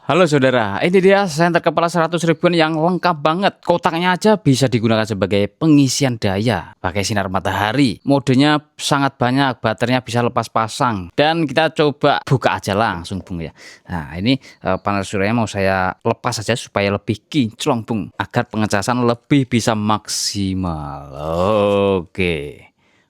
Halo saudara, ini dia senter kepala 100 ribuan yang lengkap banget. Kotaknya aja bisa digunakan sebagai pengisian daya pakai sinar matahari. Modenya sangat banyak, baterainya bisa lepas pasang. Dan kita coba buka aja langsung Bung ya. Nah ini panel suryanya mau saya lepas aja supaya lebih kinclong Bung, agar pengecasan lebih bisa maksimal. Oke,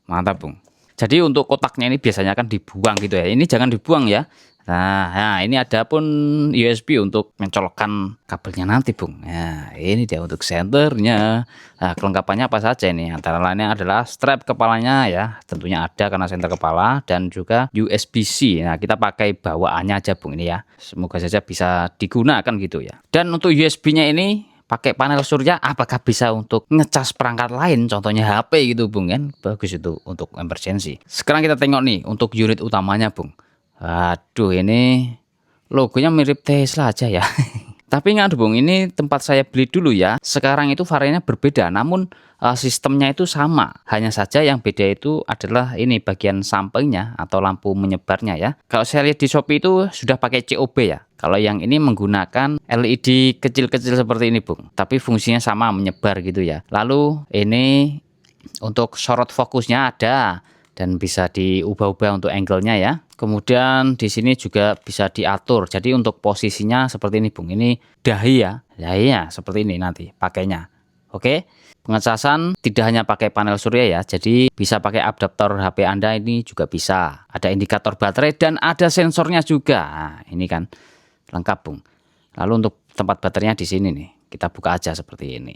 mantap Bung. Jadi untuk kotaknya ini biasanya kan dibuang gitu ya. Ini jangan dibuang ya. Nah, ini ada pun USB untuk mencolokkan kabelnya nanti, Bung. Nah, ini dia untuk senternya. Nah, kelengkapannya apa saja ini? Antara lainnya adalah strap kepalanya ya, tentunya ada karena senter kepala dan juga USB-C. Nah, kita pakai bawaannya aja, Bung ini ya. Semoga saja bisa digunakan gitu ya. Dan untuk USB-nya ini pakai panel surya, apakah bisa untuk ngecas perangkat lain, contohnya HP gitu Bung kan? Bagus itu untuk emergency. Sekarang kita tengok nih untuk unit utamanya Bung. Aduh, ini logonya mirip Tesla aja ya. Tapi ingat Bung, ini tempat saya beli dulu ya. Sekarang itu variannya berbeda, namun sistemnya itu sama. Hanya saja yang beda itu adalah ini bagian sampingnya atau lampu menyebarnya ya. Kalau saya lihat di Shopee itu sudah pakai COB ya. Kalau yang ini menggunakan LED kecil-kecil seperti ini Bung. Tapi fungsinya sama, menyebar gitu ya. Lalu ini untuk sorot fokusnya ada dan bisa diubah-ubah untuk angle-nya ya. Kemudian di sini juga bisa diatur. Jadi untuk posisinya seperti ini Bung. Ini dahi ya. Dahi ya seperti ini nanti pakainya. Oke. Pengecasan tidak hanya pakai panel surya ya. Jadi bisa pakai adaptor HP Anda ini juga bisa. Ada indikator baterai dan ada sensornya juga. Nah, ini kan lengkap Bung. Lalu untuk tempat baterainya di sini nih. Kita buka aja seperti ini.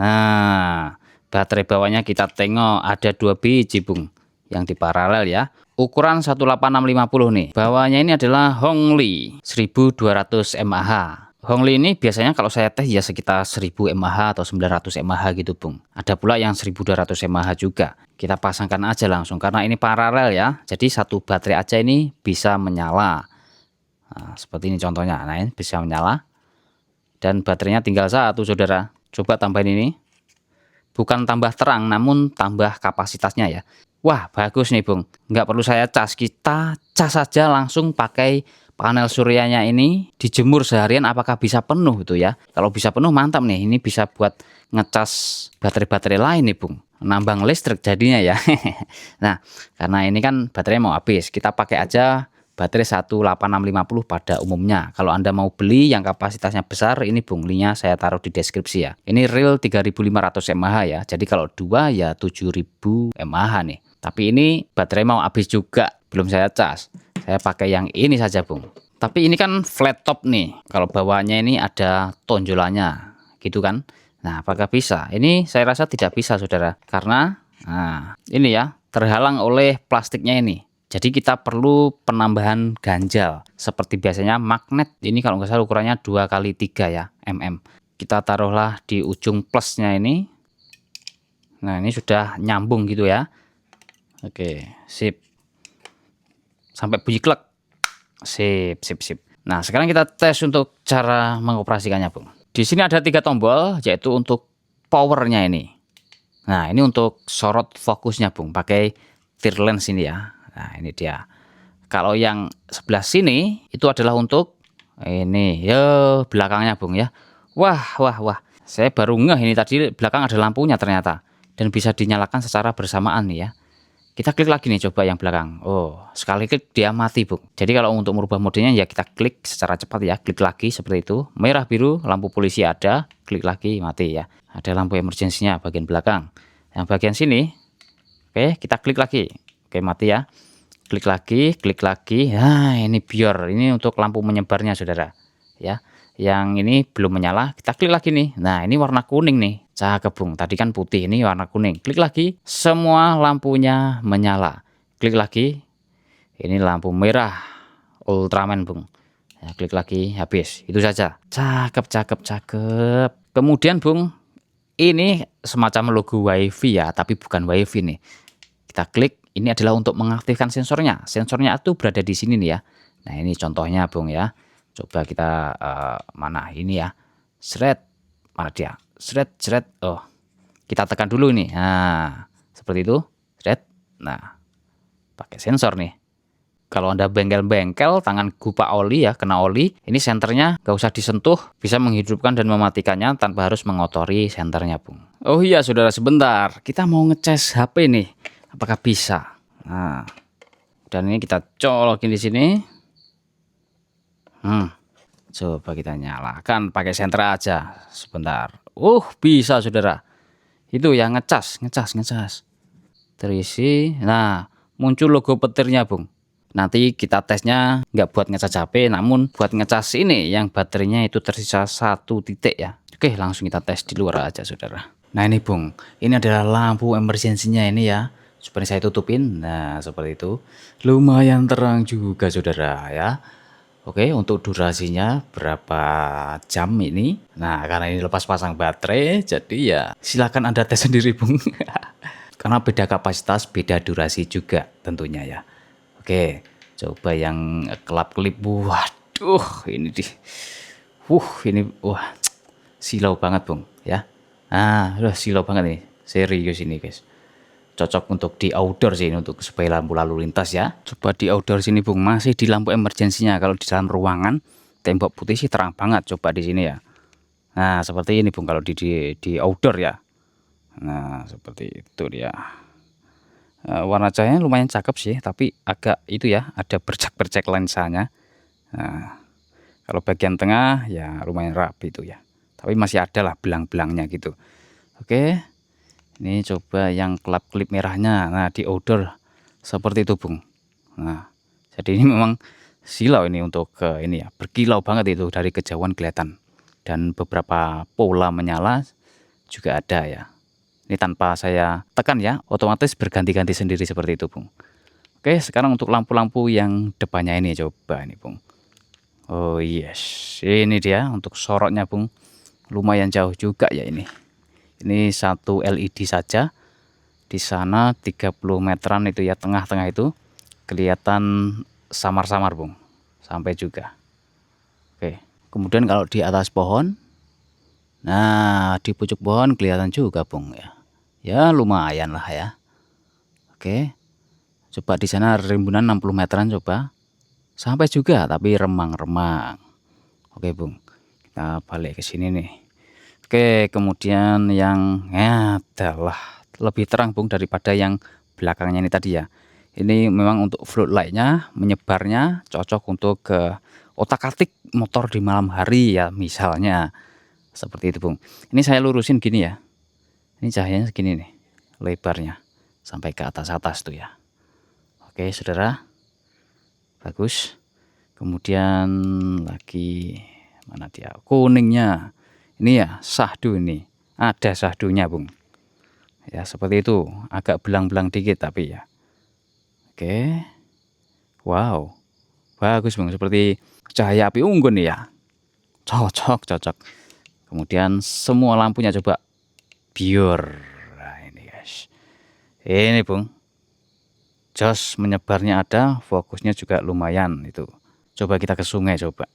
Nah, baterai bawahnya kita tengok ada 2 biji Bung yang di paralel ya. Ukuran 18650 nih. Bawahnya ini adalah Hongli 1200 mAh. Hongli ini biasanya kalau saya tes ya sekitar 1000 mAh atau 900 mAh gitu Bung. Ada pula yang 1200 mAh juga. Kita pasangkan aja langsung karena ini paralel ya. Jadi satu baterai aja ini bisa menyala. Nah, seperti ini contohnya. Nah, ini bisa menyala. Dan baterainya tinggal satu saudara. Coba tambahin ini. Bukan tambah terang namun tambah kapasitasnya ya. Wah bagus nih Bung, nggak perlu saya cas, kita cas saja langsung pakai panel suryanya ini, dijemur seharian apakah bisa penuh gitu ya. Kalau bisa penuh mantap nih, ini bisa buat ngecas baterai-baterai lain nih Bung, nambang listrik jadinya ya. Nah karena ini kan baterai mau habis, kita pakai aja baterai 18650 pada umumnya. Kalau Anda mau beli yang kapasitasnya besar, ini Bung, linknya saya taruh di deskripsi ya. Ini real 3500 mAh ya. Jadi kalau 2 ya 7000 mAh nih. Tapi ini baterai mau habis juga, belum saya cas. Saya pakai yang ini saja Bung. Tapi ini kan flat top nih. Kalau bawahnya ini ada tonjolannya, gitu kan. Nah, apakah bisa? Ini saya rasa tidak bisa saudara. Karena ini ya, terhalang oleh plastiknya ini. Jadi kita perlu penambahan ganjal. Seperti biasanya magnet. Ini kalau nggak salah ukurannya 2x3 ya, mm. Kita taruhlah di ujung plusnya ini. Nah ini sudah nyambung gitu ya. Oke, sip. Sampai bunyi klek. Sip, sip, sip. Nah, sekarang kita tes untuk cara mengoperasikannya, Bung. Di sini ada 3 tombol, yaitu untuk powernya ini. Nah, ini untuk sorot fokusnya, Bung, pakai tear lens ini ya. Nah, ini dia. Kalau yang sebelah sini itu adalah untuk ini, ya belakangnya, Bung ya. Wah, wah, wah. Saya baru ngeh ini tadi belakang ada lampunya ternyata dan bisa dinyalakan secara bersamaan nih ya. Kita klik lagi nih coba yang belakang. Oh, sekali klik dia mati, Bung. Jadi kalau untuk merubah modenya ya kita klik secara cepat ya. Klik lagi seperti itu. Merah biru lampu polisi ada, klik lagi mati ya. Ada lampu emergensinya bagian belakang. Yang bagian sini, oke, kita klik lagi. Oke, mati ya. Klik lagi, klik lagi. Nah, ini biar ini untuk lampu menyebarnya, Saudara. Ya. Yang ini belum menyala, kita klik lagi nih. Nah, ini warna kuning nih. Cakep Bung, tadi kan putih, ini warna kuning. Klik lagi, semua lampunya menyala. Klik lagi, ini lampu merah Ultraman Bung. Ya, klik lagi, habis. Itu saja. Cakep, cakep, cakep. Kemudian Bung, ini semacam logo WiFi ya, tapi bukan WiFi nih. Kita klik, ini adalah untuk mengaktifkan sensornya. Sensornya itu berada di sini nih ya. Nah ini contohnya Bung ya. Coba kita mana ini ya. Shred, mana dia? Shred. Oh, kita tekan dulu nih. Nah, seperti itu. Shred. Nah, pakai sensor nih. Kalau Anda bengkel-bengkel, tangan Pak oli ya, kena oli, ini senternya nggak usah disentuh, bisa menghidupkan dan mematikannya tanpa harus mengotori senternya, Bung. Oh iya, saudara, sebentar. Kita mau ngecas HP nih. Apakah bisa? Nah, dan ini kita colokin di sini. Coba kita nyalakan pakai senter aja. Sebentar. Bisa, saudara. Itu ya, ngecas. Terisi. Nah, muncul logo petirnya, Bung. Nanti kita tesnya nggak buat ngecas HP, namun buat ngecas ini yang baterainya itu tersisa 1 titik ya. Oke, langsung kita tes di luar aja, saudara. Nah ini, Bung, ini adalah lampu emergensinya ini ya. Seperti saya tutupin. Nah, seperti itu. Lumayan terang juga, saudara ya. Oke, untuk durasinya berapa jam ini? Nah, karena ini lepas pasang baterai, jadi ya silakan Anda tes sendiri, Bung. Karena beda kapasitas, beda durasi juga tentunya ya. Oke, coba yang kelap-kelip. Waduh, ini wah, silau banget, Bung ya. Nah, udah silau banget nih. Serius ini, guys. Cocok untuk di outdoor sih, untuk supaya lampu lalu lintas ya. Coba di outdoor sini, Bung, masih di lampu emergensinya. Kalau di dalam ruangan tembok putih sih terang banget. Coba di sini ya. Nah, seperti ini, Bung, kalau di outdoor ya. Nah, seperti itu dia. Warna cahayanya lumayan cakep sih, tapi agak itu ya, ada bercak-bercak lensanya. Nah, kalau bagian tengah ya lumayan rapi itu ya, tapi masih ada lah belang-belangnya gitu. Oke, ini coba yang kelap-kelip merahnya. Nah, di outdoor seperti itu, Bung. Nah, jadi ini memang silau ini untuk ini ya, berkilau banget itu, dari kejauhan kelihatan. Dan beberapa pola menyala juga ada ya. Ini tanpa saya tekan ya, otomatis berganti-ganti sendiri seperti itu, Bung. Oke, sekarang untuk lampu-lampu yang depannya ini, coba ini, Bung. Oh yes, ini dia untuk sorotnya, Bung. Lumayan jauh juga ya ini. Ini 1 LED saja. Di sana 30 meteran itu ya, tengah-tengah itu kelihatan samar-samar, Bung. Sampai juga. Oke, kemudian kalau di atas pohon, nah di pucuk pohon kelihatan juga, Bung ya. Ya lumayan lah ya. Oke, coba di sana rimbunan 60 meteran, coba sampai juga, tapi remang-remang. Oke, Bung, kita balik ke sini nih. Oke, kemudian yang adalah lebih terang, Bung, daripada yang belakangnya ini tadi ya. Ini memang untuk floodlightnya, menyebarnya cocok untuk ke otak-atik motor di malam hari ya, misalnya seperti itu, Bung. Ini saya lurusin gini ya. Ini cahayanya segini nih, lebarnya sampai ke atas-atas tuh ya. Oke, saudara, bagus. Kemudian lagi mana dia, kuningnya ini ya, sahdu. Ini ada sahdunya, Bung ya, seperti itu, agak belang-belang dikit tapi ya. Oke, wow, bagus, Bung, seperti cahaya api unggun ya, cocok. Kemudian semua lampunya coba biur. Nah ini, guys, ini, Bung, jos, menyebarnya ada, fokusnya juga lumayan itu. Coba kita ke sungai, coba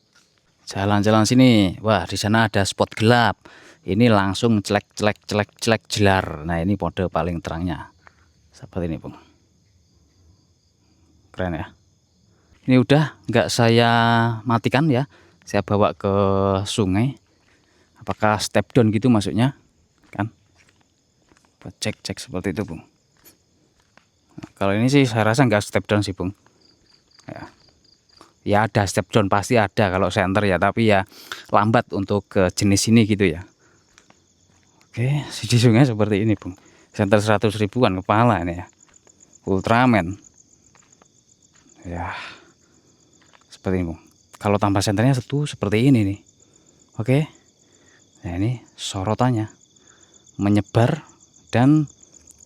jalan-jalan sini. Wah, di sana ada spot gelap. Ini langsung celek jelar. Nah, ini mode paling terangnya seperti ini, Bung. Keren ya. Ini udah nggak saya matikan ya, saya bawa ke sungai. Apakah step down gitu maksudnya kan? Cek seperti itu, Bung. Nah, kalau ini sih saya rasa nggak step down sih, Bung ya ada step down, pasti ada kalau center ya, tapi ya lambat untuk ke jenis ini gitu ya. Oke, di sungai seperti ini, Bung. Center 100 ribuan kepala ini ya, Ultraman ya, seperti ini, Bung. Kalau tambah senternya seperti ini nih. Oke, nah ini sorotannya menyebar dan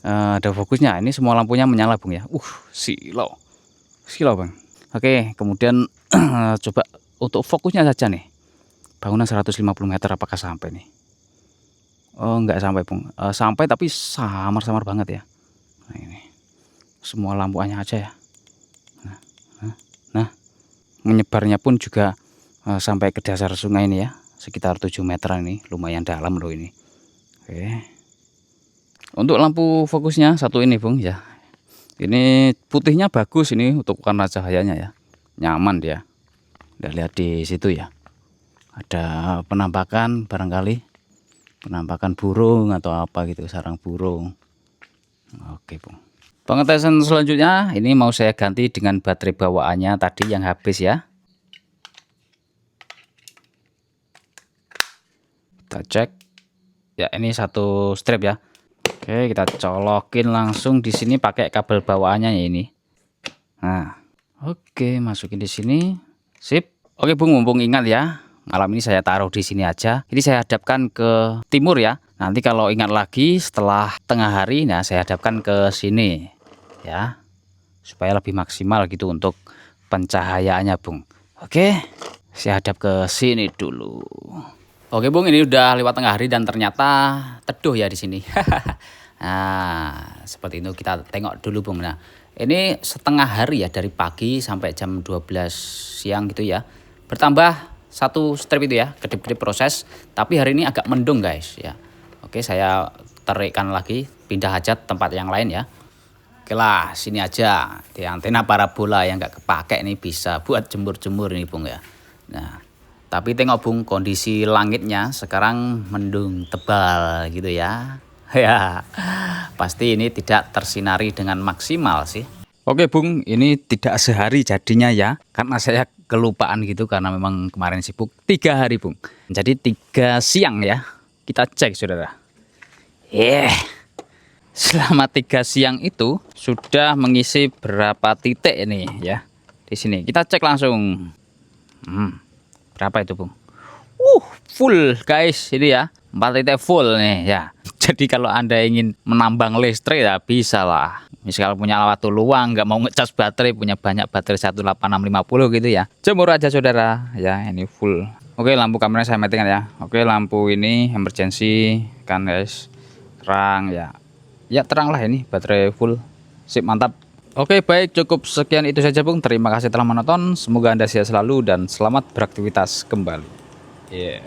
ada fokusnya. Ini semua lampunya menyala, Bung ya. Silau, Bang. Oke, kemudian coba untuk fokusnya saja nih. Bangunan 150 meter apakah sampai nih? Oh, enggak sampai, Bung. Sampai tapi samar-samar banget ya. Nah, ini semua lampuannya aja ya. Nah, menyebarnya pun juga sampai ke dasar sungai ini ya. Sekitar 7 meteran ini, lumayan dalam loh ini. Oke. Untuk lampu fokusnya satu ini, Bung ya. Ini putihnya bagus ini untuk warna cahayanya ya. Nyaman dia. Udah lihat di situ ya. Ada penampakan barangkali. Penampakan burung atau apa gitu, sarang burung. Oke, Bung. Pengetesan selanjutnya ini mau saya ganti dengan baterai bawaannya tadi yang habis ya. Kita cek. Ya, ini satu strip ya. Oke, kita colokin langsung di sini pakai kabel bawaannya ya ini. Nah, oke, masukin di sini. Sip. Oke, Bung, mumpung ingat ya. Malam ini saya taruh di sini aja. Ini saya hadapkan ke timur ya. Nanti kalau ingat lagi setelah tengah hari, nah saya hadapkan ke sini ya. Supaya lebih maksimal gitu untuk pencahayaannya, Bung. Oke, saya hadap ke sini dulu. Oke, Bung, ini udah lewat tengah hari dan ternyata teduh ya di sini. Nah, seperti itu kita tengok dulu, Bung. Nah, ini setengah hari ya dari pagi sampai jam 12 siang gitu ya. Bertambah satu strip itu ya, kedip-kedip proses. Tapi hari ini agak mendung, guys ya. Oke, saya tarikkan lagi, pindah aja tempat yang lain ya. Oke lah, sini aja. Di antena parabola yang nggak kepake ini bisa buat jemur-jemur nih, Bung ya. Nah, tapi tengok, Bung, kondisi langitnya sekarang mendung tebal gitu ya. Ya, pasti ini tidak tersinari dengan maksimal sih. Oke, Bung, ini tidak sehari jadinya ya. Karena saya kelupaan gitu karena memang kemarin sibuk. 3 hari, Bung. Jadi 3 siang ya. Kita cek, saudara. Selama 3 siang itu sudah mengisi berapa titik ini ya. Di sini kita cek langsung. Berapa itu, Bung? Full guys ini ya. 4 titik full nih ya. Jadi kalau Anda ingin menambang listrik ya bisa lah. Misal punya waktu luang, nggak mau ngecas baterai, punya banyak baterai 18650 gitu ya. Jemur aja, saudara. Ya, ini full. Oke, lampu kameranya saya matikan ya. Oke, lampu ini emergency kan, guys. Terang ya. Ya, terang lah ini, baterai full. Sip, mantap. Oke, baik, cukup sekian itu saja, Bung. Terima kasih telah menonton. Semoga Anda sehat selalu dan selamat beraktivitas kembali. Yeah.